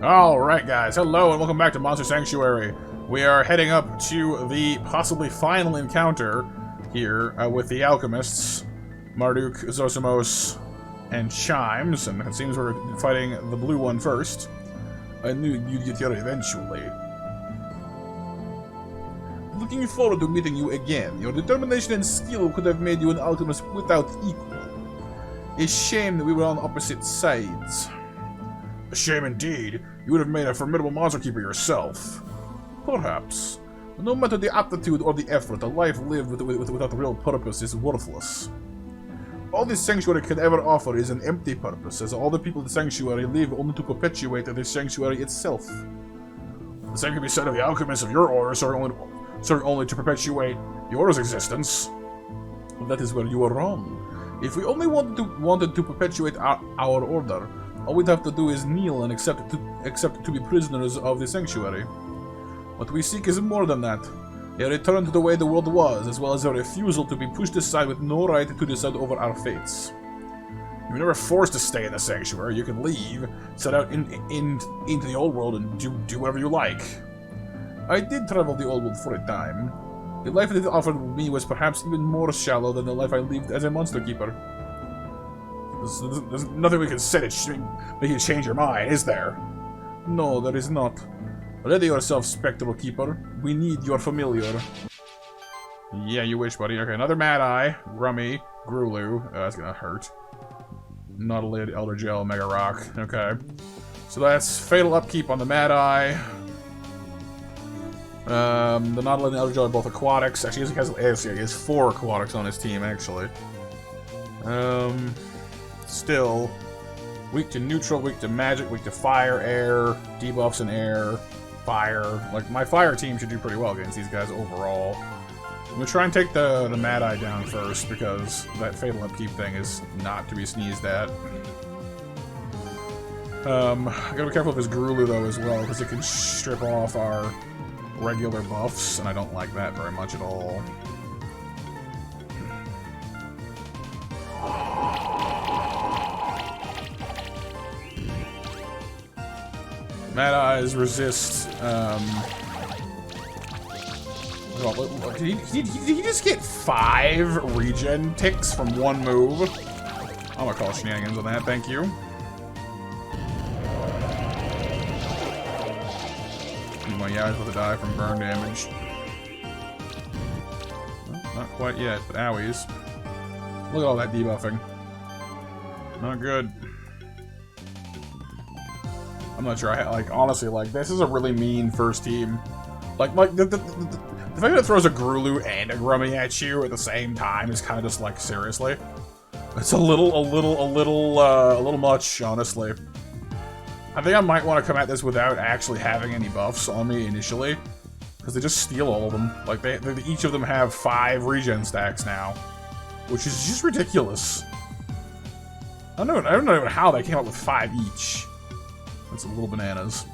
Alright guys, hello and welcome back to Monster Sanctuary. We are heading up to the possibly final encounter here with the Alchemists, Marduk, Zosomos, and Chimes, and it seems we're fighting the blue one first. I knew you'd get here eventually. Looking forward to meeting you again. Your determination and skill could have made you an alchemist without equal. A shame that we were on opposite sides. A shame indeed. You would have made a formidable monster keeper yourself. Perhaps. No matter the aptitude or the effort, a life lived without real purpose is worthless. All this sanctuary can ever offer is an empty purpose, as all the people of the sanctuary live only to perpetuate the sanctuary itself. The same can be said of the alchemists of your order, serving only to perpetuate yours existence. That is where you are wrong. If we only wanted to perpetuate our order, all we'd have to do is kneel and accept to be prisoners of the sanctuary. What we seek is more than that. A return to the way the world was, as well as a refusal to be pushed aside with no right to decide over our fates. You're never forced to stay in the sanctuary. You can leave, set out into the old world, and do whatever you like. I did travel the old world for a time. The life that it offered me was perhaps even more shallow than the life I lived as a monster keeper. There's nothing we can say to make you change your mind, is there? No, there is not. Ready yourself, Spectral Keeper. We need your familiar. Yeah, you wish, buddy. Okay, another Mad Eye, Rummy, Grulu. That's gonna hurt. Nautilid, Elder Gel, Mega Rock. Okay. So that's Fatal Upkeep on the Mad Eye. The Nautilid and Elder Gel are both aquatics. Actually, he has 4 aquatics on his team, actually. Still, weak to neutral, weak to magic, weak to fire, air, debuffs in air, fire. Like, my fire team should do pretty well against these guys overall. I'm gonna try and take the Mad Eye down first, because that Fatal Upkeep thing is not to be sneezed at. I gotta be careful of his Grulu, though, as well, because it can strip off our regular buffs, and I don't like that very much at all. Mad Eyes resist, did he just get 5 regen ticks from one move? I'm gonna call shenanigans on that, thank you. Anyway, yeah, I was about to die from burn damage. Well, not quite yet, but owies. Look at all that debuffing. Not good. I'm not sure. Honestly, this is a really mean first team. The fact that it throws a Grulu and a Grummy at you at the same time is kind of just like, seriously. It's a little much, honestly. I think I might want to come at this without actually having any buffs on me initially, because they just steal all of them. Like each of them have 5 regen stacks now, which is just ridiculous. I don't know how they came up with 5 each. That's a little bananas.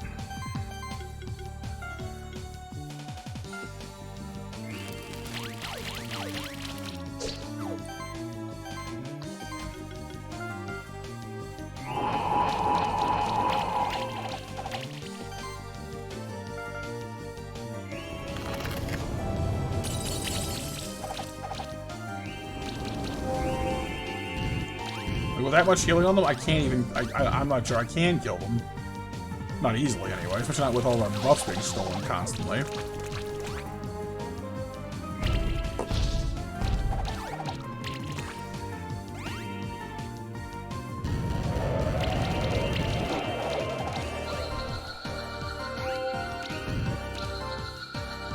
With that much healing on them, I can't even. I'm not sure I can kill them. Not easily, anyway, especially not with all our buffs being stolen constantly.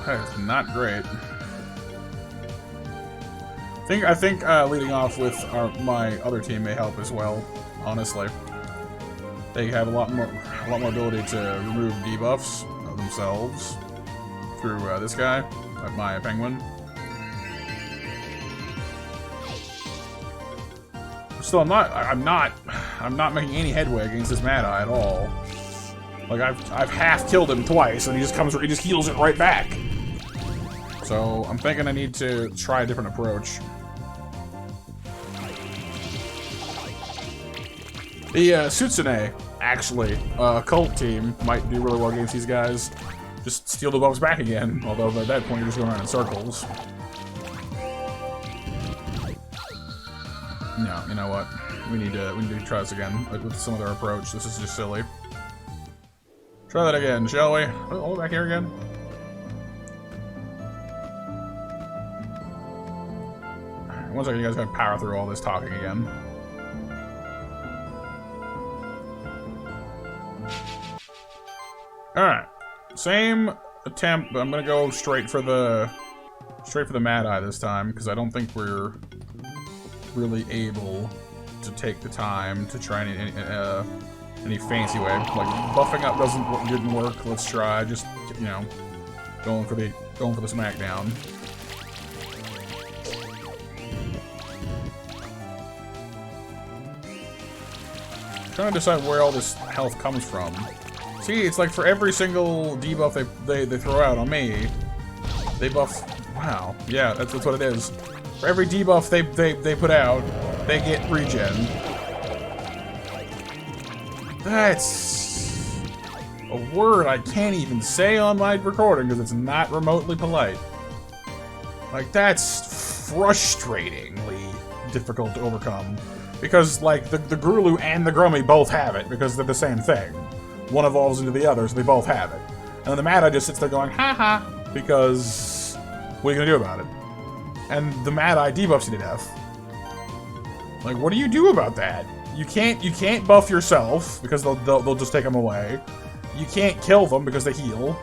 That is not great. I think leading off with my other team may help as well, honestly. They have a lot more ability to remove debuffs of themselves through this guy, my penguin. Still, I'm not making any headway against this Mad Eye at all. Like I've half killed him twice, and he just heals it right back. So I'm thinking I need to try a different approach. The Sutsune Actually, a cult team might do really well against these guys. Just steal the buffs back again, although at that point you're just going around in circles. No, you know what? We need to try this again with some other approach. This is just silly. Try that again, shall we? Oh, back here again. Alright, one second, you guys gotta power through all this talking again. Alright. Same attempt, but I'm gonna go straight for the Mad Eye this time, because I don't think we're really able to take the time to try any fancy way. Like buffing up didn't work. Let's try just, you know, going for the smackdown. Trying to decide where all this health comes from. See, it's like for every single debuff they throw out on me, they buff. Wow, yeah, that's what it is. For every debuff they put out, they get regen. That's a word I can't even say on my recording because it's not remotely polite. Like, that's frustratingly difficult to overcome. Because, like, the Grulu and the Grummy both have it, because they're the same thing. One evolves into the other, so they both have it. And then the Mad Eye just sits there going, haha, because what are you gonna do about it? And the Mad Eye debuffs you to death. Like, what do you do about that? You can't buff yourself, because they'll just take them away. You can't kill them because they heal.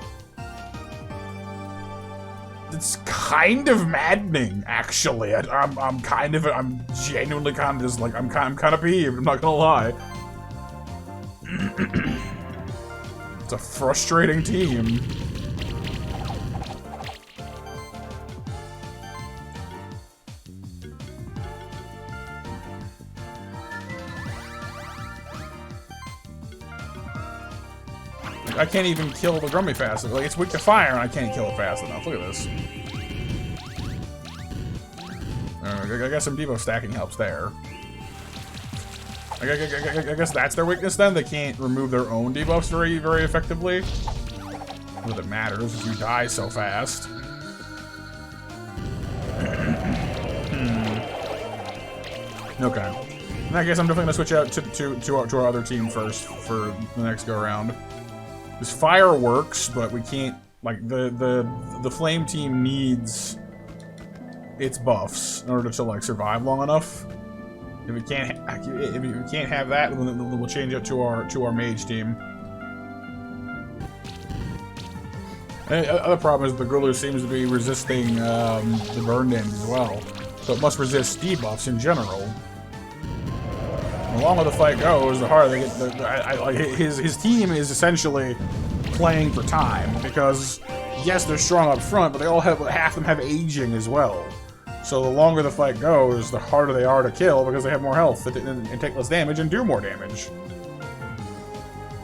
It's kind of maddening, actually. I'm genuinely kind of just like, I'm kind of peeved, I'm not gonna lie. It's a frustrating team. I can't even kill the Grummy fast enough. Like, it's weak to fire and I can't kill it fast enough. Look at this. I guess some debuff stacking helps there. I guess that's their weakness then? They can't remove their own debuffs very, very effectively. Not that it matters, is you die so fast. Okay. And I guess I'm definitely gonna switch out to our other team first for the next go around. This fire works, but we can't, like, the flame team needs its buffs in order to, like, survive long enough. If we can't have that, then we'll change it to our mage team. And the other problem is the Grulu seems to be resisting the burn damage as well, so it must resist debuffs in general. The longer the fight goes, the harder they get. His team is essentially playing for time, because yes, they're strong up front, but they all have, half of them have aging as well. So the longer the fight goes, the harder they are to kill because they have more health and take less damage and do more damage.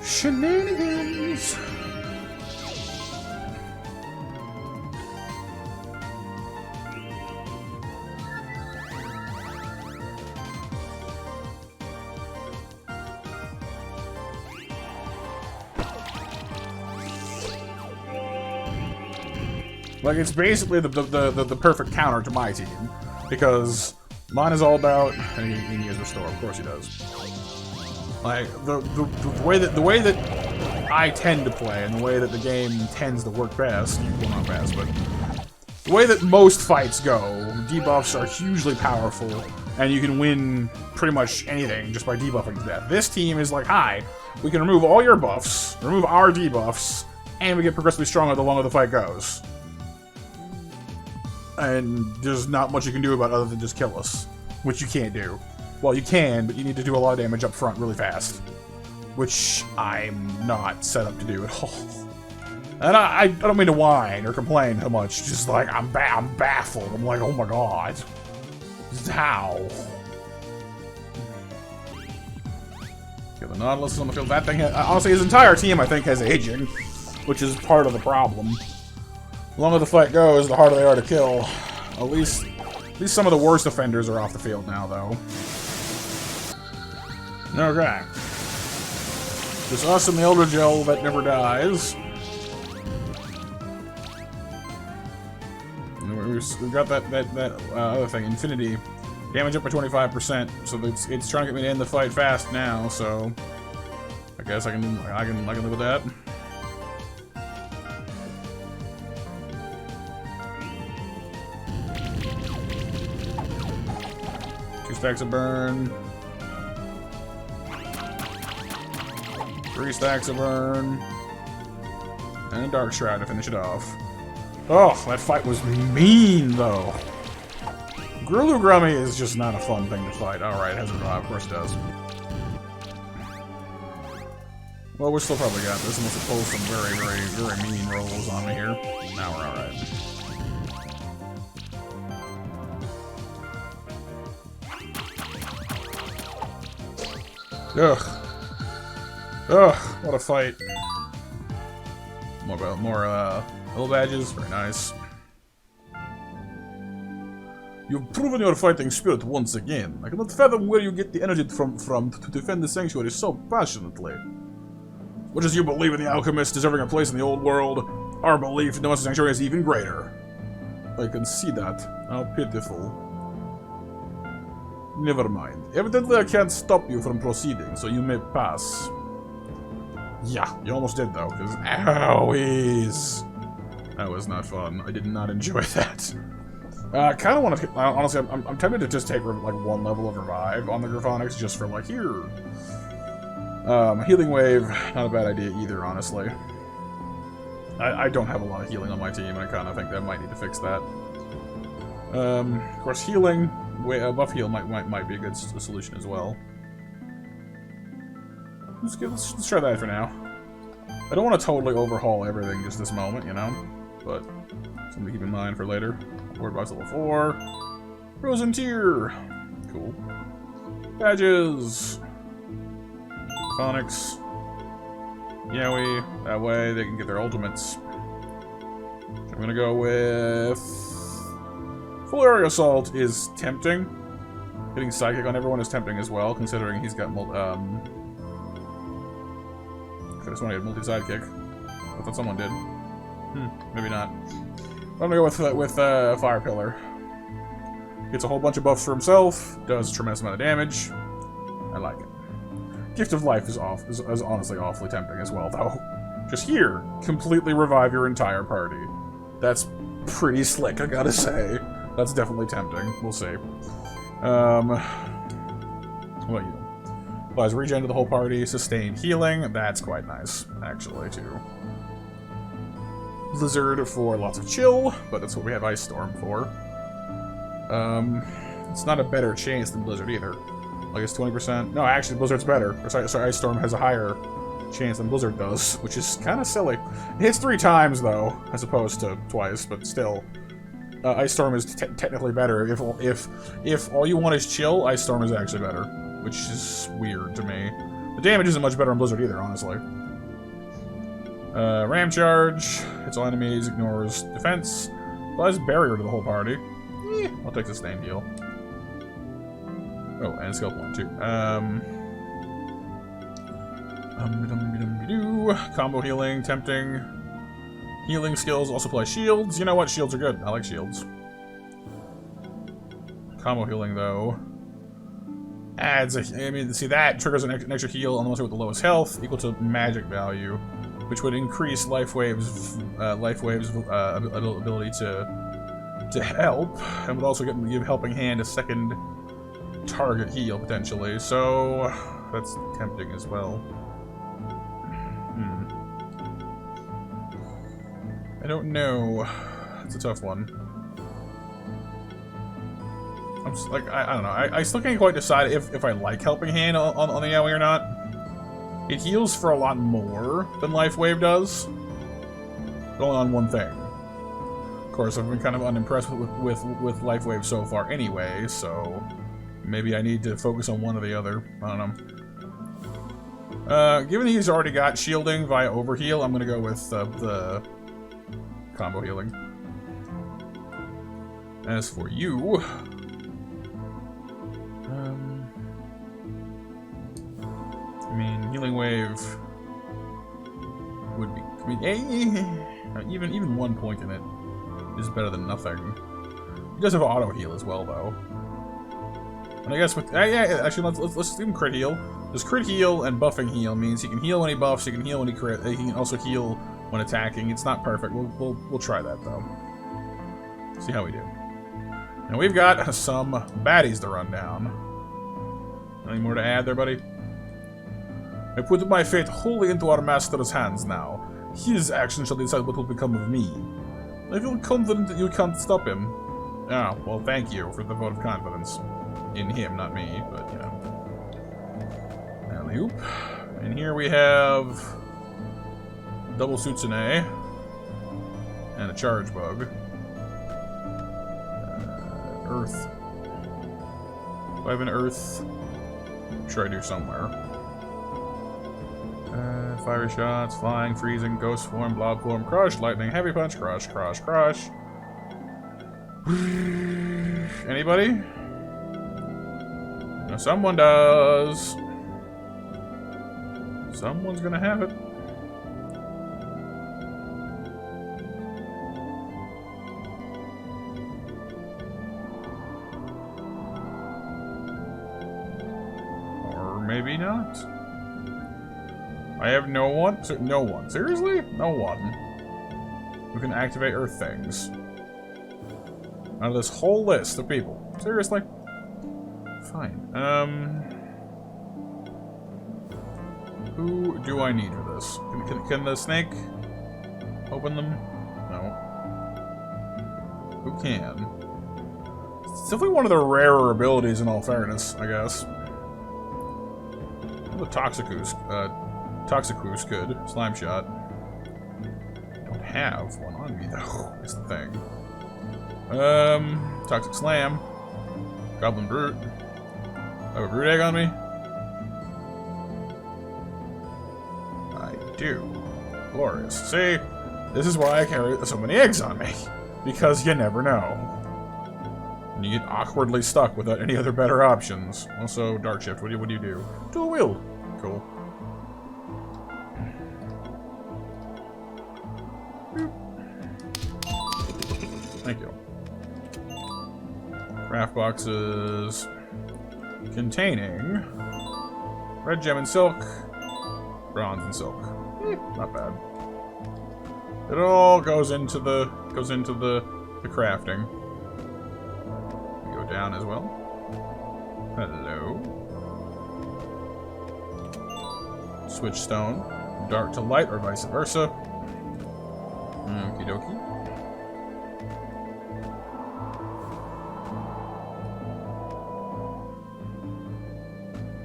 Shenanigans! Like, it's basically the perfect counter to my team, because mine is all about, and he needs restore, of course he does. Like, the way that I tend to play, and the way that the game tends to work best, well, not best, but the way that most fights go, debuffs are hugely powerful, and you can win pretty much anything just by debuffing to death. This team is like, hi, we can remove all your buffs, remove our debuffs, and we get progressively stronger the longer the fight goes. And there's not much you can do about it other than just kill us. Which you can't do. Well, you can, but you need to do a lot of damage up front really fast. Which I'm not set up to do at all. And I don't mean to whine or complain too much. Just like, I'm baffled. I'm like, oh my god. How? Okay, the Nautilus is on the field. That thing, honestly, his entire team, I think, has aging. Which is part of the problem. The longer the fight goes, the harder they are to kill. At least some of the worst offenders are off the field now, though. Okay. Just us and the Elder Gel that never dies. We got that other thing, Infinity. Damage up by 25%, so it's trying to get me to end the fight fast now, so I guess I can live with that. Two stacks of burn. 3 stacks of burn. And a Dark Shroud to finish it off. Oh, that fight was mean, though. Grulu Grummy is just not a fun thing to fight. Alright, has a revive, of course it does. Well, we're still probably got this, unless it pulls some very mean rolls on me here. Now we're alright. Ugh. Ugh, what a fight. More little badges, very nice. You've proven your fighting spirit once again. I cannot fathom where you get the energy from to defend the sanctuary so passionately. As much as you believe in the alchemists deserving a place in the old world, our belief in the Monster Sanctuary is even greater. I can see that. How pitiful. Never mind. Evidently I can't stop you from proceeding, so you may pass. Yeah, you almost did though, because owies. That was not fun. I did not enjoy that. I kind of want to, honestly, I'm tempted to just take like 1 level of revive on the Graphonics just for like, here. Healing Wave, not a bad idea either, honestly. I don't have a lot of healing on my team, and I kind of think that I might need to fix that. Of course, healing, buff heal might be a good solution as well. Let's try that for now. I don't want to totally overhaul everything just this moment, you know? But something to keep in mind for later. Ward box level 4. Frozen Tier. Cool. Badges. Phonics. Yowie. That way they can get their ultimates. I'm gonna go with... Full Area Assault is tempting. Hitting Psychic on everyone is tempting as well, considering he's got I just want to get multi-sidekick. I thought someone did. Maybe not. I'm gonna go with Fire Pillar. Gets a whole bunch of buffs for himself. Does a tremendous amount of damage. I like it. Gift of Life is honestly awfully tempting as well, though. Just here, completely revive your entire party. That's pretty slick, I gotta say. That's definitely tempting. We'll see. What you? Applies regen to the whole party, sustained healing. That's quite nice, actually, too. Blizzard for lots of chill, but that's what we have Ice Storm for. It's not a better chance than Blizzard either. Like it's 20%. No, actually, Blizzard's better. Sorry, Ice Storm has a higher chance than Blizzard does, which is kind of silly. It hits 3 times though, as opposed to twice, but still. Ice Storm is technically better. If all you want is chill, Ice Storm is actually better, which is weird to me. The damage isn't much better on Blizzard either, honestly. Ram Charge, hits all enemies, ignores defense, applies barrier to the whole party. I'll take the sustained heal. Oh, and skill point too. Combo healing, tempting. Healing skills also apply shields. You know what? Shields are good. I like shields. Combo healing, though, adds a... I mean, see, that triggers an extra heal on the monster with the lowest health, equal to magic value, which would increase Life Wave's ability to help, and would also give Helping Hand a second target heal, potentially. So, that's tempting as well. I don't know. It's a tough one. I'm just, like, I don't know. I still can't quite decide if I like Helping Hand on the Yowie or not. It heals for a lot more than Life Wave does. But only on one thing. Of course, I've been kind of unimpressed with Life Wave so far anyway, so maybe I need to focus on one or the other. I don't know. Given he's already got shielding via Overheal, I'm going to go with the combo healing. As for you... I mean, Healing Wave would be. I mean, even 1 point in it is better than nothing. He does have auto heal as well, though. And I guess with actually let's do him crit heal. Because crit heal and buffing heal means he can heal when he buffs, he can heal when he crit, he can also heal when attacking. It's not perfect. We'll try that though. See how we do. And we've got some baddies to run down. Any more to add there, buddy? I put my fate wholly into our master's hands now. His action shall decide what will become of me. I feel confident that you can't stop him. Ah, well, thank you for the vote of confidence. In him, not me, but, you know. Alley-oop. And here we have... double Sutsune. And a charge bug. Earth. Do I have an earth? I'm sure I do somewhere. Fiery shots, flying, freezing, ghost form, blob form, crush, lightning, heavy punch, crush, crush, crush. Anybody? No, someone does. Someone's gonna have it. Or maybe not. I have no one? No one. Seriously? No one. Who can activate Earth things. Out of this whole list of people. Seriously? Fine. Who do I need for this? Can the snake open them? No. Who can? It's definitely one of the rarer abilities in all fairness, I guess. The Toxicus could. Slime shot. Don't have one on me though, is the thing. Toxic Slam. Goblin Brute. I have a Brute Egg on me? I do. Glorious. See? This is why I carry so many eggs on me. Because you never know. And you get awkwardly stuck without any other better options. Also, Dark Shift. What do you do? Dual wield. Cool. Thank you. Craft boxes containing red gem and silk, bronze and silk. Not bad. It all goes into the crafting. We go down as well. Hello. Switch stone, dark to light, or vice versa. Okie dokie.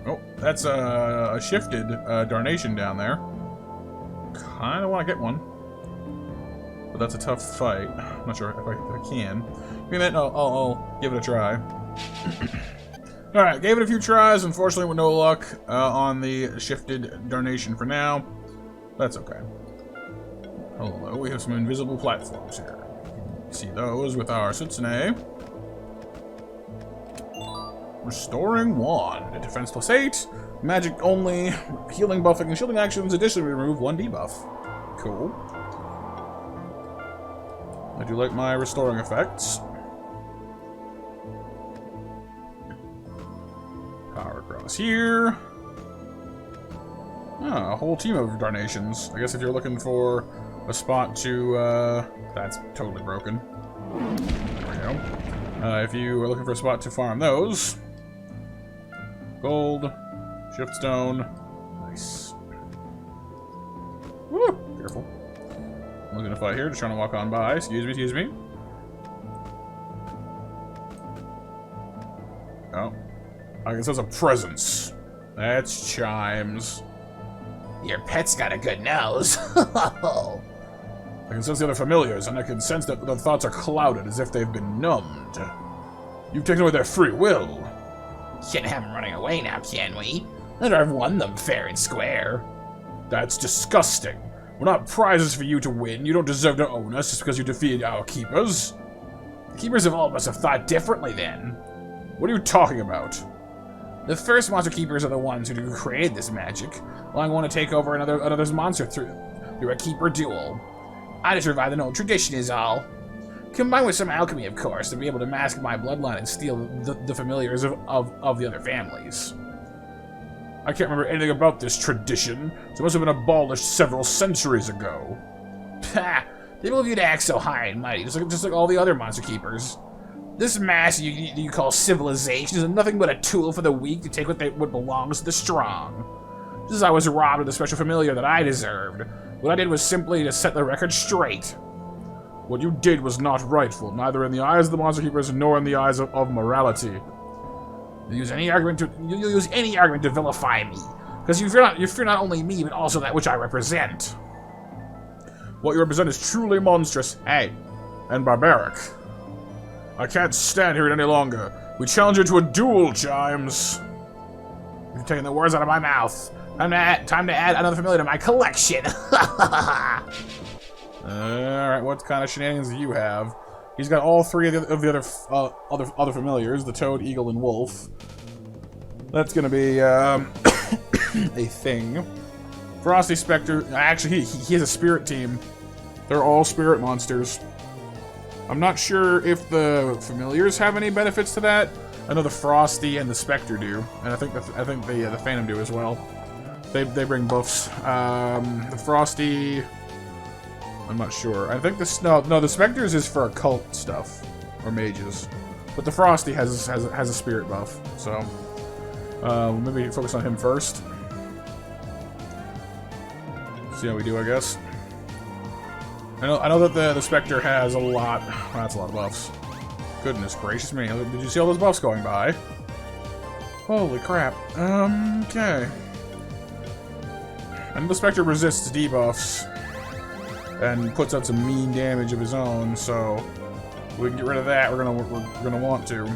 Oh, that's a shifted Darnation down there. Kinda want to get one. But that's a tough fight. I'm not sure if I can. Give me a minute, I'll give it a try. Alright, gave it a few tries, unfortunately with no luck on the shifted Darnation for now. That's okay. Hello, we have some invisible platforms here. See those with our Sutsune. Restoring Wand. Defense +8. Magic only. Healing, buffing, and shielding actions. Additionally, remove 1 debuff. Cool. I do like my restoring effects. Power across here. Ah, a whole team of Darnations. I guess if you're looking for a spot to, that's totally broken. There we go. If you are looking for a spot to farm those. Gold. Shift stone. Nice. Woo! Careful. I'm looking to fight here, just trying to walk on by. Excuse me. Oh. I guess that's a presence. That's Chimes. Your pet's got a good nose. I can sense the other familiars, and I can sense that their thoughts are clouded as if they've been numbed. You've taken away their free will. Can't have them running away now, can we? I've won them fair and square. That's disgusting. We're not prizes for you to win. You don't deserve to own us just because you defeated our keepers. The keepers of all must have thought differently then. What are you talking about? The first monster keepers are the ones who created this magic, allowing one to take over another's monster through. through a keeper duel. I just revived an old tradition is all. Combined with some alchemy, of course, to be able to mask my bloodline and steal the familiars of the other families. I can't remember anything about this tradition, so it must have been abolished several centuries ago. Pah! They believe you to act so high and mighty, just like all the other monster keepers. This mass you call civilization is nothing but a tool for the weak to take what belongs to the strong. Just as I was robbed of the special familiar that I deserved, what I did was simply to set the record straight. What you did was not rightful, neither in the eyes of the monster keepers nor in the eyes of morality. You'll use any argument to vilify me, because you fear not only me but also that which I represent. What you represent is truly monstrous, hey, and barbaric. I can't stand here any longer. We challenge you to a duel, Chimes. You've taken the words out of my mouth. Time to add another familiar to my collection. Alright, what kind of shenanigans do you have? He's got all three of the other familiars, the toad, eagle, and wolf. That's gonna be a thing. Frosty Spectre. Actually, he has a spirit team. They're all spirit monsters. I'm not sure if the familiars have any benefits to that. I know the Frosty and the Spectre do, and I think the Phantom do as well. They bring buffs. The Frosty, I'm not sure. I think the Spectre's is for occult stuff or mages, but the Frosty has a spirit buff. So maybe focus on him first. See how we do, I guess. I know that the Spectre has a lot. Well, that's a lot of buffs. Goodness gracious me! Did you see all those buffs going by? Holy crap! Okay. And the Spectre resists debuffs and puts out some mean damage of his own. So if we can get rid of that. We're gonna want to.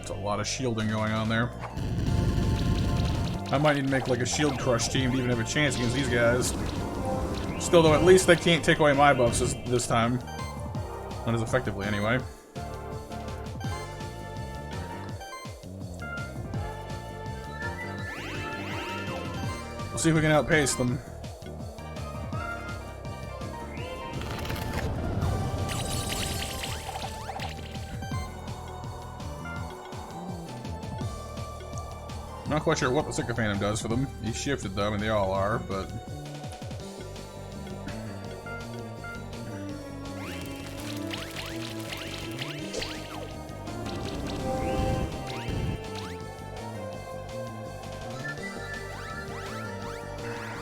A lot of shielding going on there. I might need to make like a shield crush team to even have a chance against these guys. Still though, at least they can't take away my buffs this time. Not as effectively anyway. We'll see if we can outpace them. Not quite sure what the Sicker Phantom does for them. He shifted them, and they all are, but...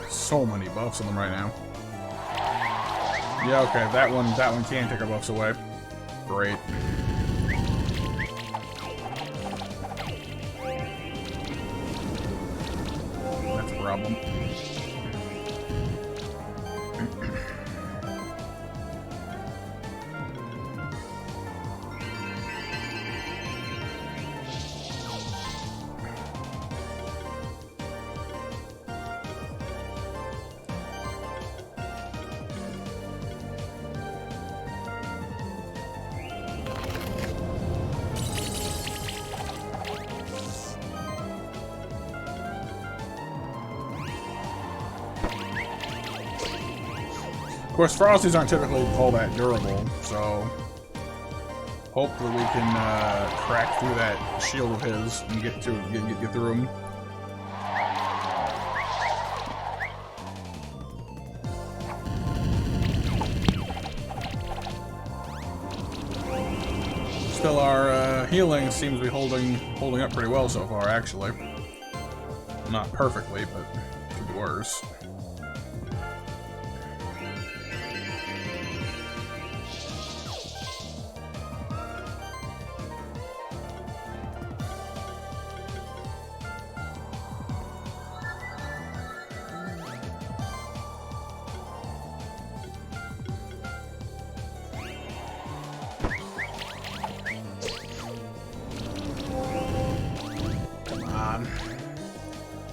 So many buffs on them right now. Yeah, okay, that one can take our buffs away. Great. Problem. Of course, Frosties aren't typically all that durable, so hopefully we can crack through that shield of his and get through him. Still, our healing seems to be holding up pretty well so far. Actually, not perfectly, but could be worse.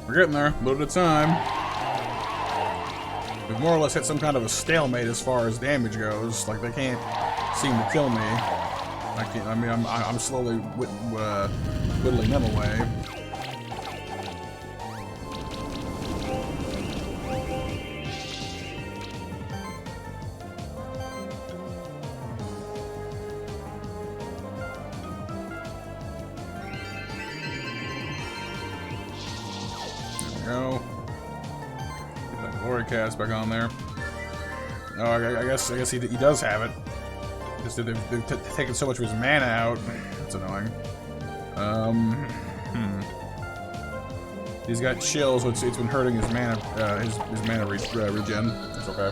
We're getting there, a little bit at a time. we've more or less hit some kind of a stalemate as far as damage goes. Like, they can't seem to kill me. I mean, I'm slowly whittling them away. Go. Get that glory cast back on there. Oh, I guess he does have it. Because they've taken so much of his mana out. That's annoying. He's got chills, so it's been hurting his mana regen. That's okay.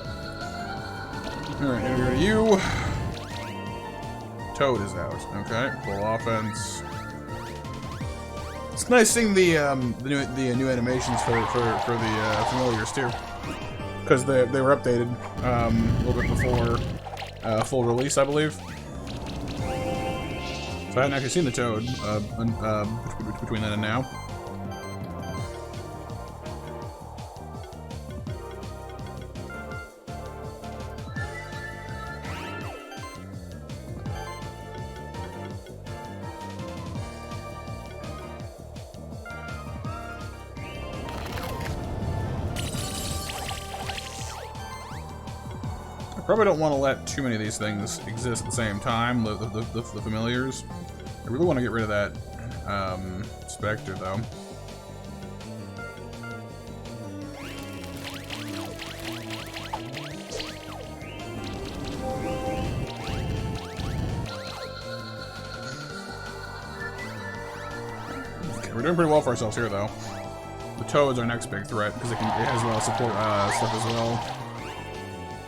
Alright, here we go to you. Toad is out. Okay, full offense. It's nice seeing the new animations for the familiars too, because they were updated a little bit before full release, I believe. So I hadn't actually seen the Toad between then and now. Probably don't want to let too many of these things exist at the same time, the familiars. I really want to get rid of that Spectre, though. Okay, we're doing pretty well for ourselves here, though. The Toad's our next big threat, because it has a lot of support stuff as well.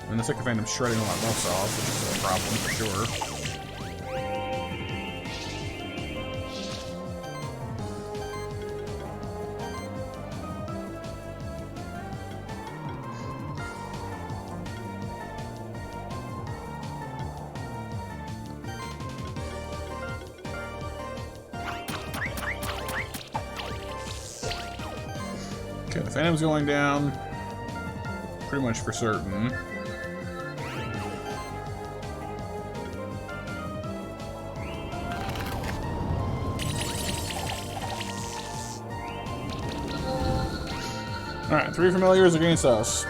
And the Sycophantum's shredding a lot of buffs off, which is a problem for sure. Okay, the Phantom's going down. Pretty much for certain. Alright, 3 familiars against us.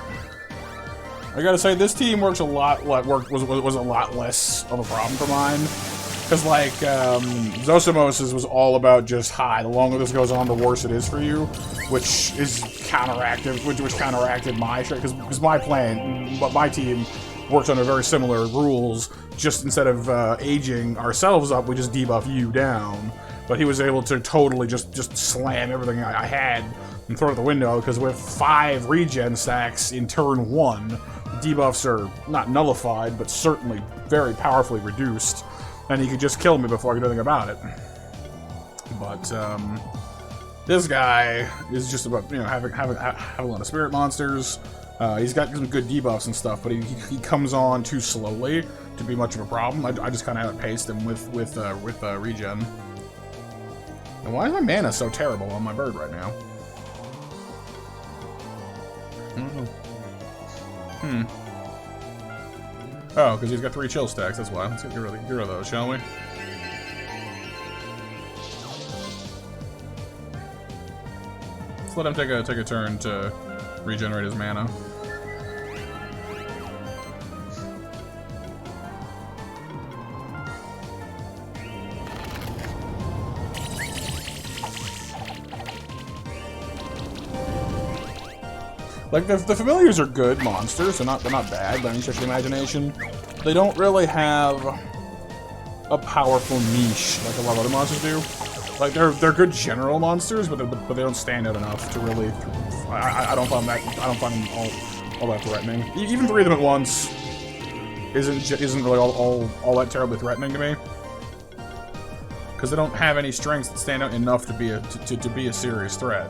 I gotta say, this team was a lot less of a problem for mine. Because, like, Zosomos was all about just, hi, the longer this goes on, the worse it is for you. Which is counteractive, which counteracted my shit. Because my plan, my team works under very similar rules. Just instead of aging ourselves up, we just debuff you down. But he was able to totally just slam everything I had and throw it out the window, because with 5 regen stacks in turn 1, debuffs are not nullified, but certainly very powerfully reduced, and he could just kill me before I could do anything about it. But this guy is just about, you know, having a lot of spirit monsters. He's got some good debuffs and stuff, but he comes on too slowly to be much of a problem. I just kind of outpaced him with regen. And why is my mana so terrible on my bird right now? Oh, because he's got 3 chill stacks, that's why. Let's get rid of those, shall we? Let's let him take a turn to regenerate his mana. Like, the familiars are good monsters. They're not bad by any stretch of the imagination. They don't really have a powerful niche like a lot of other monsters do. Like, they're good general monsters, but they don't stand out enough to really. I don't find them all that threatening. Even 3 of them at once isn't really all that terribly threatening to me, because they don't have any strengths that stand out enough to be a serious threat.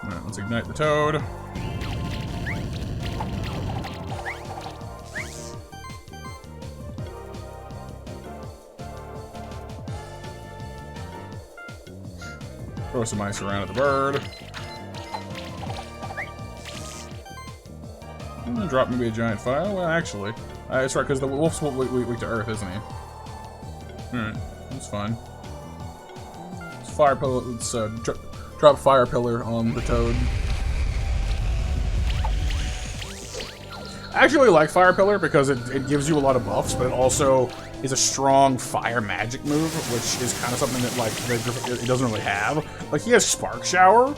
Alright, let's ignite the Toad. Throw some ice around at the bird. I'm gonna drop maybe a giant fire. Well, actually, that's right, because the wolf's weak to earth, isn't he? Alright, that's fine. Let's fire pillar. Let's drop fire pillar on the toad. I actually like fire pillar because it gives you a lot of buffs, but it also is a strong fire magic move, which is kind of something that like it doesn't really have. Like he has spark shower.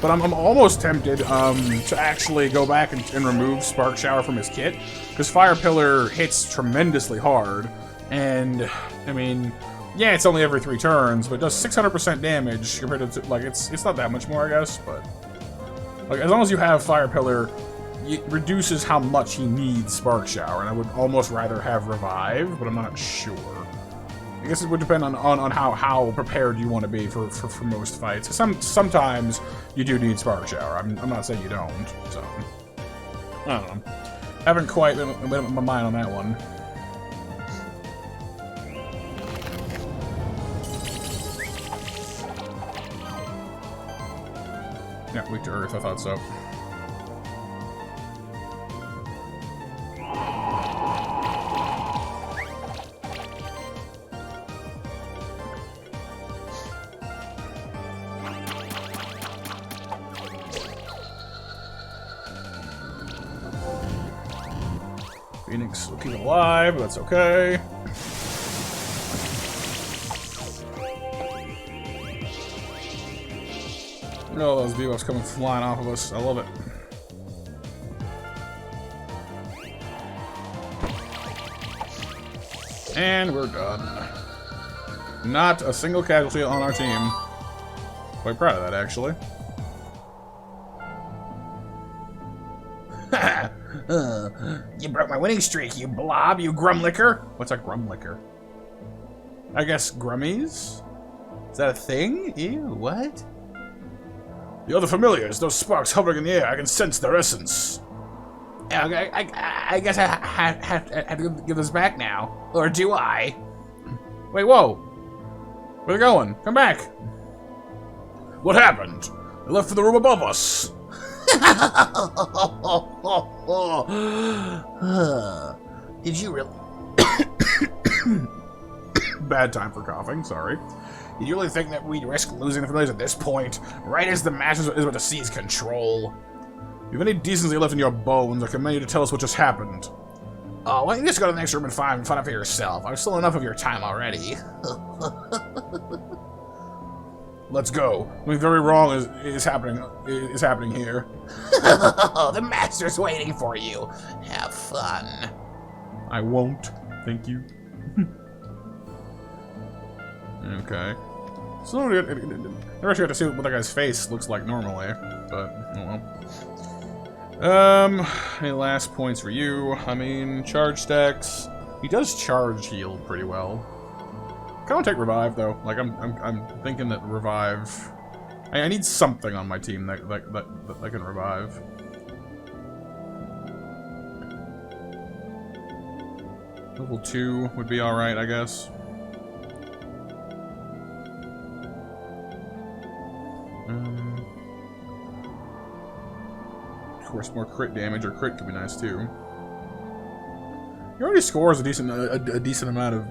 But I'm almost tempted to actually go back and remove Spark Shower from his kit, because Fire Pillar hits tremendously hard, and I mean, yeah, it's only every 3 turns, but it does 600% damage compared to like it's not that much more, I guess. But like as long as you have Fire Pillar, it reduces how much he needs Spark Shower, and I would almost rather have Revive, but I'm not sure. I guess it would depend on how prepared you want to be for most fights. Sometimes you do need Spark Shower. I'm not saying you don't. So I don't know. Haven't quite made up my mind on that one. Yeah, weak to earth. I thought so. Phoenix will keep it alive, but that's okay. Look at all those debuffs coming flying off of us. I love it. And we're done. Not a single casualty on our team. Quite proud of that, actually. You broke my winning streak, you blob, you grumlicker. What's a grumlicker? I guess grummies? Is that a thing? Ew, what? The other familiars, those sparks hovering in the air, I can sense their essence. I guess I have to give this back now. Or do I? Wait, whoa. Where are they going? Come back. What happened? They left for the room above us. Did you really? Bad time for coughing, sorry. Did you really think that we'd risk losing the familiars at this point, right as the Masters is about to seize control? If you have any decency left in your bones, I command you to tell us what just happened. Oh, why don't you just go to the next room and find out for yourself? I've stolen enough of your time already. Let's go. Something very wrong is happening here. The Master's waiting for you. Have fun. I won't. Thank you. Okay. So I never actually got to see what that guy's face looks like normally, but oh well. Any last points for you? I mean, charge stacks. He does charge heal pretty well. I want to take revive though. Like I'm thinking that revive. I need something on my team that can revive. Level 2 would be all right, I guess. Of course, more crit damage or crit could be nice too. He already scores a decent amount of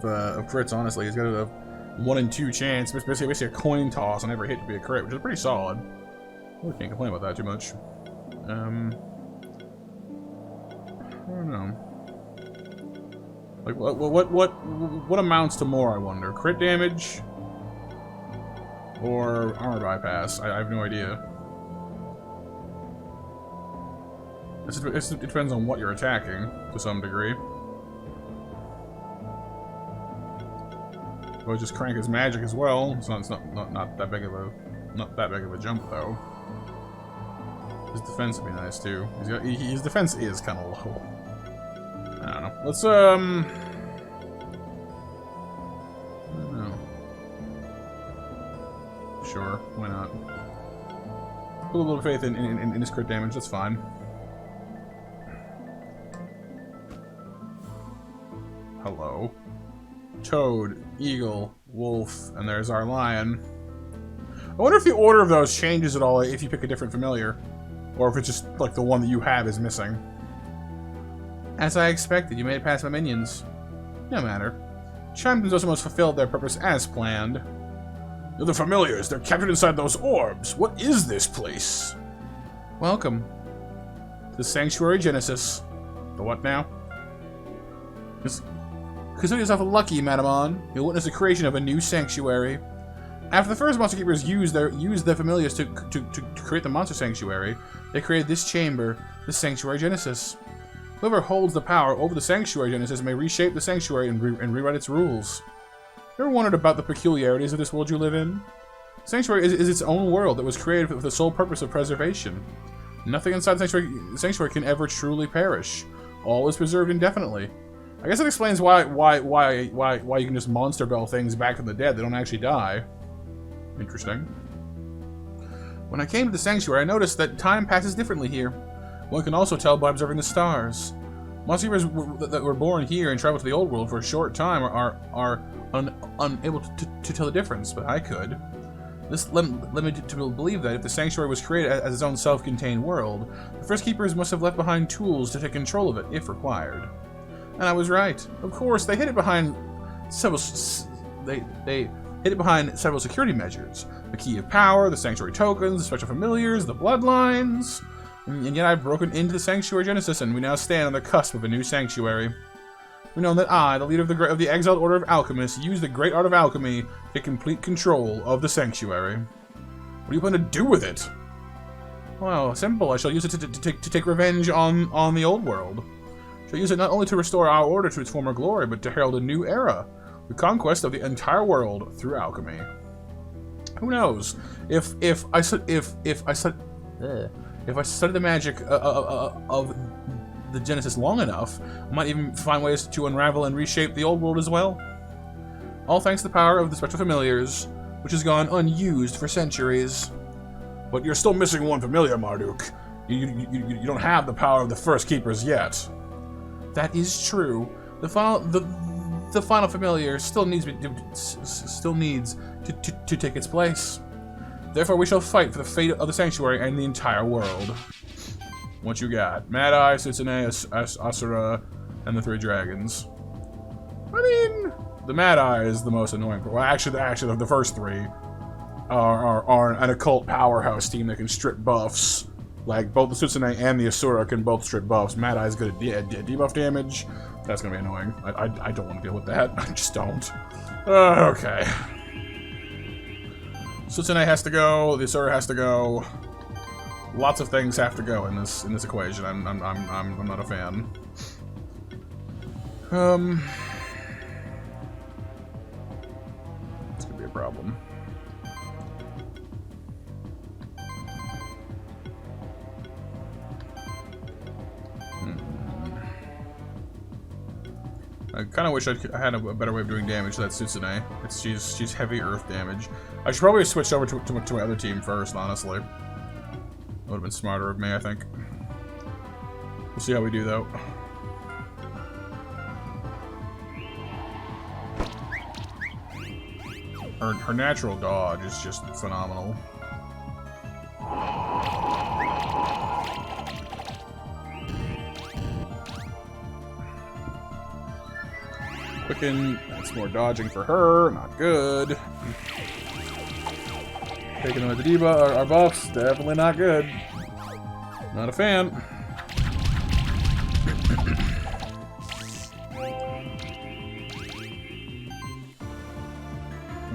crits. Honestly, he's got a 1 in 2 chance. Basically a coin toss on every hit to be a crit, which is pretty solid. Really can't complain about that too much. I don't know. Like what amounts to more? I wonder. Crit damage or armor bypass? I have no idea. It depends on what you're attacking to some degree. Or just crank his magic as well. It's not that big of a jump though. His defense would be nice too. His defense is kind of low. I don't know. Let's I don't know. Sure, why not? Put a little bit of faith in his crit damage. That's fine. Hello. Toad, eagle, wolf, and there's our lion. I wonder if the order of those changes at all if you pick a different familiar. Or if it's just, like, the one that you have is missing. As I expected, you made it past my minions. No matter. Chimes and Zosomos fulfilled their purpose as planned. They're the familiars. They're captured inside those orbs. What is this place? Welcome. To the Sanctuary Genesis. The what now? Consider yourself lucky, Madamon. You'll witness the creation of a new sanctuary. After the first monster keepers used their familiars to create the monster sanctuary, they created this chamber, the Sanctuary Genesis. Whoever holds the power over the Sanctuary Genesis may reshape the sanctuary and rewrite its rules. You ever wondered about the peculiarities of this world you live in? Sanctuary is its own world that was created for the sole purpose of preservation. Nothing inside the sanctuary can ever truly perish. All is preserved indefinitely. I guess that explains why you can just monster bell things back from the dead. They don't actually die. Interesting. When I came to the sanctuary, I noticed that time passes differently here. One can also tell by observing the stars. Monster keepers that were born here and travel to the old world for a short time are unable to tell the difference, but I could. This led me to believe that if the sanctuary was created as its own self-contained world, the first keepers must have left behind tools to take control of it, if required. And I was right. Of course, they hid it behind several security measures: the key of power, the sanctuary tokens, the special familiars, the bloodlines. And yet I've broken into the Sanctuary Genesis, and we now stand on the cusp of a new sanctuary. We know that I, the leader of the exiled order of alchemists, use the great art of alchemy to get complete control of the sanctuary. What do you plan to do with it? Well, simple. I shall use it to take revenge on the old world. I shall use it not only to restore our order to its former glory, but to herald a new era, the conquest of the entire world through alchemy. Who knows? If I study the magic of the Genesis long enough, I might even find ways to unravel and reshape the old world as well. All thanks to the power of the special familiars, which has gone unused for centuries. But you're still missing one familiar, Marduk. You don't have the power of the first keepers yet. That is true. The final familiar still needs to take its place. Therefore, we shall fight for the fate of the sanctuary and the entire world. What you got? Mad Eye, Sutsune, Asura, and the 3 dragons. I mean, the Mad Eye is the most annoying. Well, actually, the first 3 are an occult powerhouse team that can strip buffs. Like, both the Sutsune and the Asura can both strip buffs. Mad Eye is good at debuff damage. That's gonna be annoying. I don't want to deal with that. I just don't. Okay. Sutsune has to go. The Asura has to go. Lots of things have to go in this equation. I'm not a fan. This could be a problem. I kind of wish I had a better way of doing damage to that Sutsune. She's heavy earth damage. I should probably switch over to my other team first, honestly. Would have been smarter of me, I think. We'll see how we do, though. Her natural dodge is just phenomenal. Quicken, that's more dodging for her, not good. Taking away the debuff, our buffs, definitely not good. Not a fan.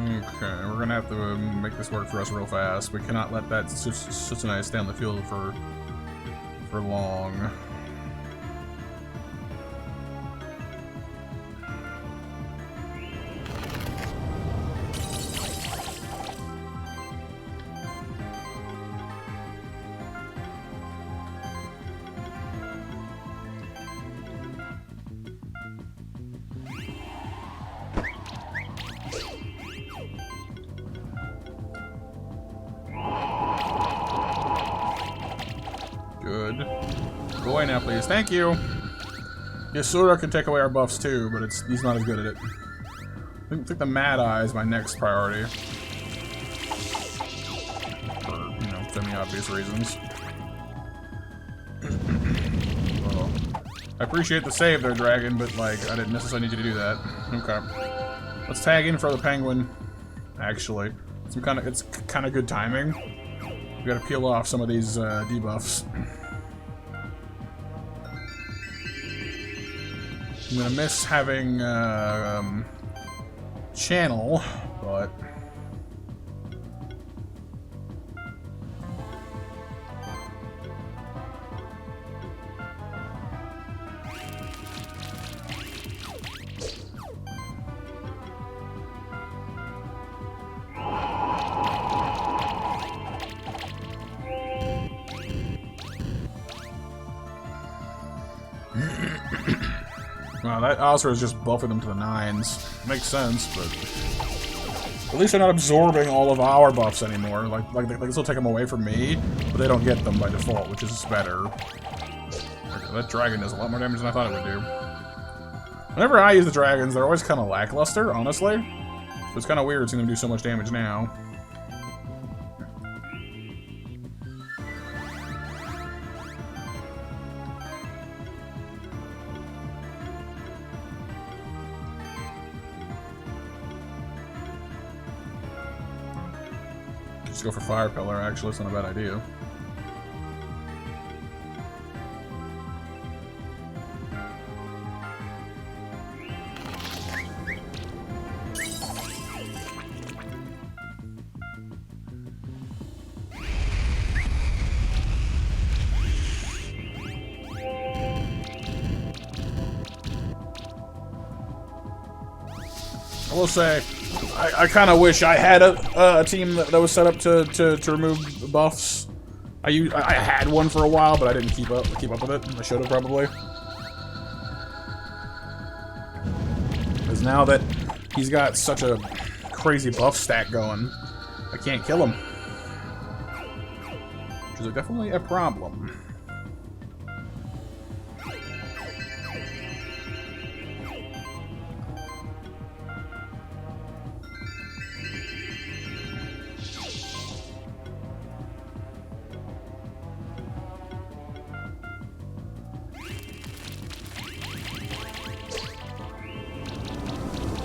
Okay, we're gonna have to make this work for us real fast. We cannot let that Sutsune stay on the field for long. Good. Go away now, please. Thank you. Yasura can take away our buffs too, but he's not as good at it. I think the Mad Eye is my next priority. the obvious reasons. Well, I appreciate the save there, Dragon, but, like, I didn't necessarily need you to do that. Okay. Let's tag in for the penguin, actually. It's kind of good timing. We gotta peel off some of these debuffs. I'm gonna miss having channel, but wow, that Oscar is just buffing them to the 9s. Makes sense, but at least they're not absorbing all of our buffs anymore. Like they can still take them away from me, but they don't get them by default, which is better. Okay, that dragon does a lot more damage than I thought it would do. Whenever I use the dragons, they're always kind of lackluster, honestly. So it's kind of weird seeing them do so much damage now. Just go for Fire Pillar, actually. It's not a bad idea. I will say, I kind of wish I had a team that was set up to remove buffs. I had one for a while, but I didn't keep up with it. I should have probably. Because now that he's got such a crazy buff stack going, I can't kill him, which is definitely a problem.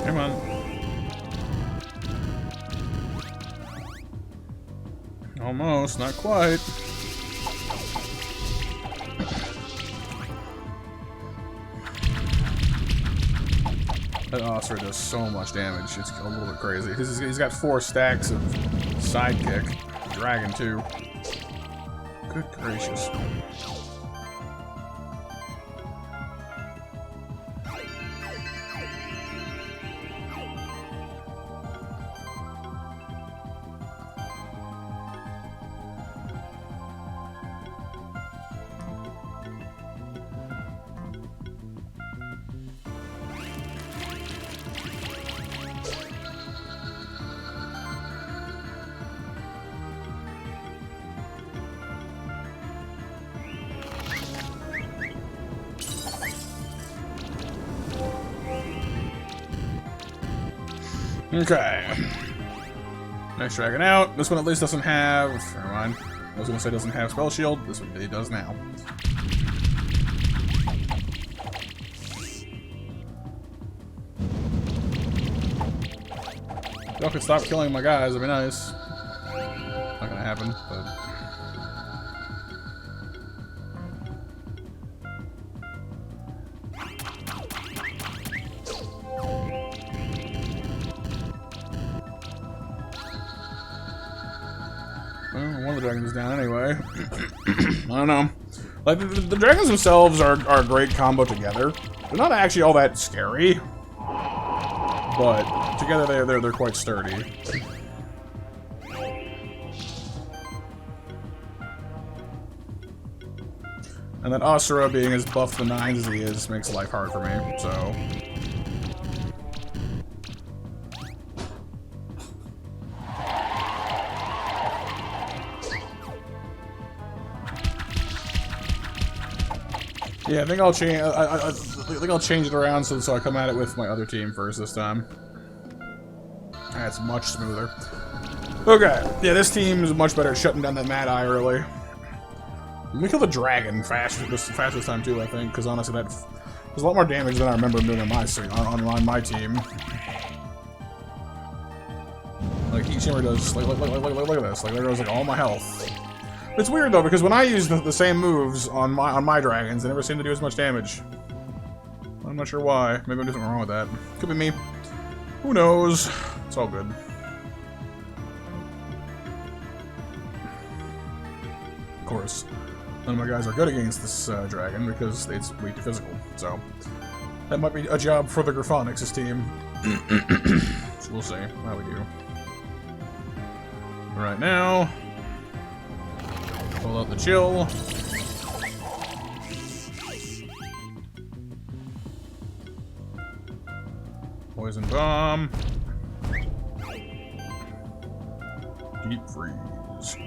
Come on. Almost, not quite. That Oscar does so much damage, it's a little bit crazy. He's got 4 stacks of sidekick. Dragon, too. Good gracious. Okay. Next dragon out. This one at least doesn't have... Never mind. I was going to say doesn't have spell shield. This one it does now. Y'all could stop killing my guys. That'd be nice. Not gonna happen, but... Well, one of the dragons is down anyway. I don't know. Like, the dragons themselves are great combo together. They're not actually all that scary. But together they're quite sturdy. And that Asura being as buff the 9s as he is makes life hard for me, so... Yeah, I think I'll change. I think I'll change it around so I come at it with my other team first this time. That's much smoother. Okay, yeah, this team is much better at shutting down that Mad Eye early. Let me kill the dragon fast this time too, I think, because honestly, there's a lot more damage than I remember him doing on my team. Like Heat Shimmer does, like look at this, like there goes like all my health. It's weird though, because when I use the same moves on my dragons, they never seem to do as much damage. I'm not sure why. Maybe I'm doing something wrong with that. Could be me. Who knows? It's all good. Of course, none of my guys are good against this dragon because it's weak to physical. So that might be a job for the Griphonics' team. So we'll see how we do. Right now, pull out the chill. Poison bomb. Deep freeze.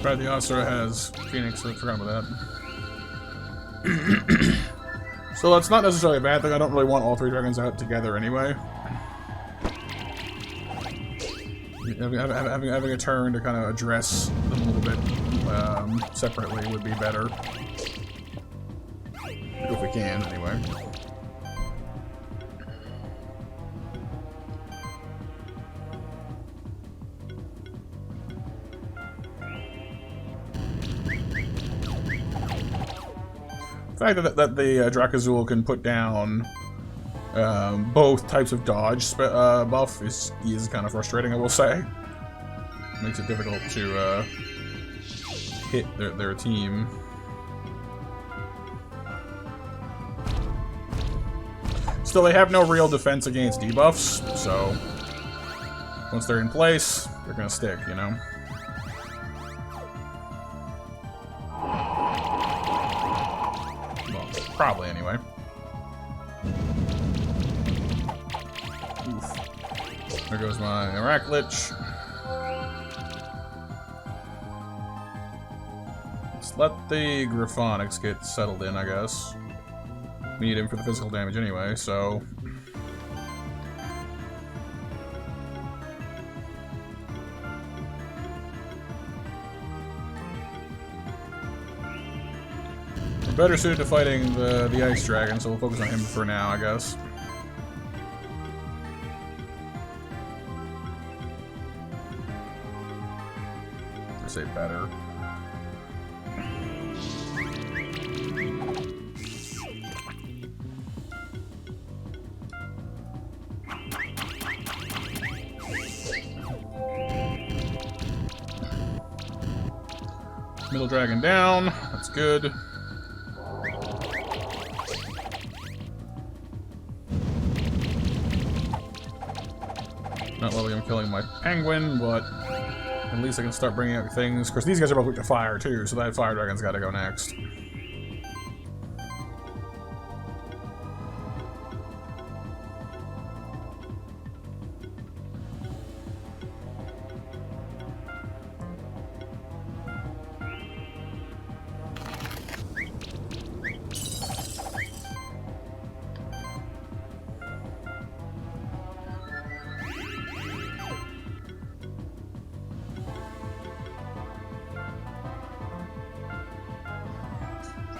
Right, the Asura has Phoenix, so I forgot about that. So that's not necessarily a bad thing. I don't really want all three dragons out together anyway. Having a turn to kind of address them a little bit separately would be better. If we can, anyway. The fact that the Drakazul can put down both types of dodge buff is kind of frustrating, I will say. Makes it difficult to hit their team. Still, they have no real defense against debuffs, so once they're in place, they're gonna stick, you know? Well, probably anyway. Oof. There goes my Araklich. Let's let the Griphonics get settled in, I guess. We need him for the physical damage anyway, so... we're better suited to fighting the Ice Dragon, so we'll focus on him for now, I guess. I say better. Middle dragon down. That's good. Not loving him killing my penguin, but at least I can start bringing out things. Of course, these guys are both weak to fire too, so that fire dragon's got to go next.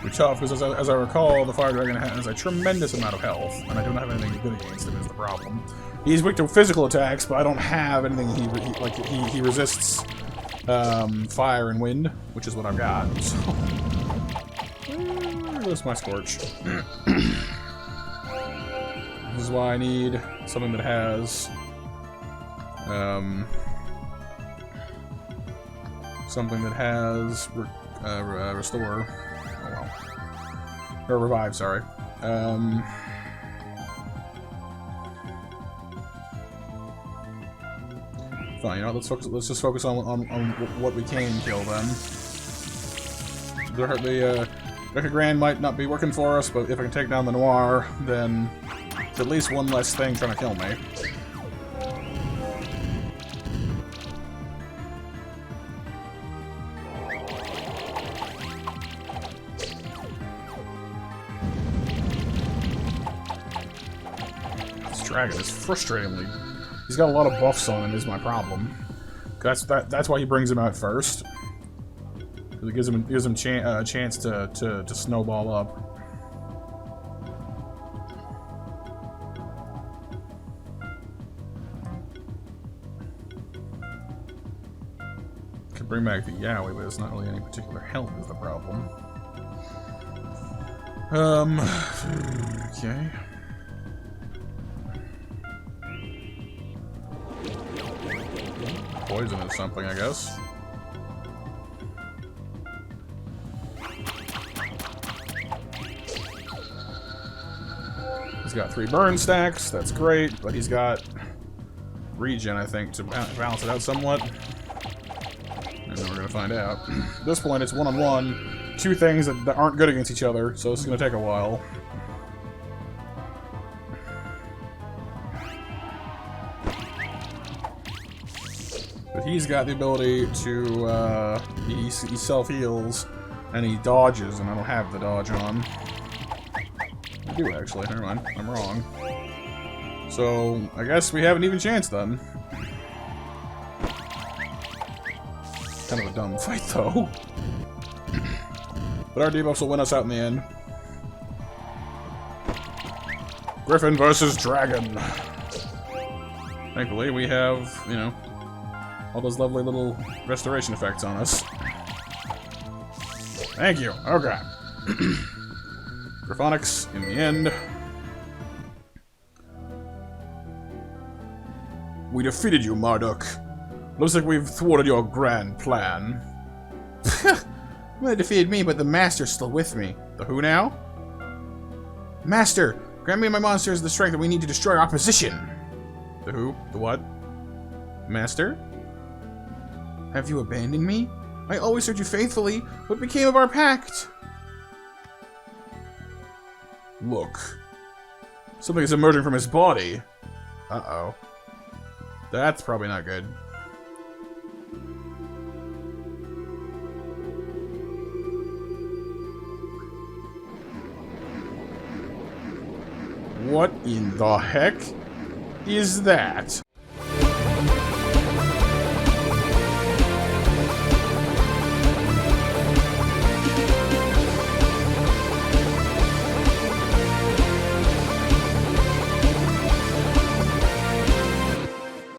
Be tough, because as I recall, the fire dragon has a tremendous amount of health, and I don't have anything good against him is the problem. He's weak to physical attacks, but I don't have anything he resists fire and wind, which is what I've got. So there goes my Scorch. This is why I need something that has restore. Or revive, sorry. Fine, you know, let's just focus on what we can kill then. The Record Grand might not be working for us, but if I can take down the Noir, then it's at least one less thing trying to kill me. dragon is frustratingly... He's got a lot of buffs on him, is my problem. That's why he brings him out first. It gives him a chance to snowball up. Could bring back the Yowie, but it's not really any particular help is the problem. Okay. Poison is something, I guess. He's got 3 burn stacks, that's great, but he's got regen, I think, to balance it out somewhat. And then we're gonna find out. At this point, it's one-on-one, 2 things that aren't good against each other, so it's gonna take a while. But he's got the ability to, he self-heals, and he dodges, and I don't have the dodge on. I do, actually. Never mind. I'm wrong. So, I guess we have an even chance, then. Kind of a dumb fight, though. But our debuffs will win us out in the end. Griffin versus Dragon. Thankfully, we have, you know, all those lovely little restoration effects on us. Thank you. Okay. Graphonics in the end. We defeated you, Marduk. Looks like we've thwarted your grand plan. Well, they defeated me, but the Master's still with me. The who now? Master, grant me and my monsters the strength that we need to destroy our opposition. The who? The what? Master? Have you abandoned me? I always served you faithfully. What became of our pact? Look. Something is emerging from his body. Uh-oh. That's probably not good. What in the heck is that?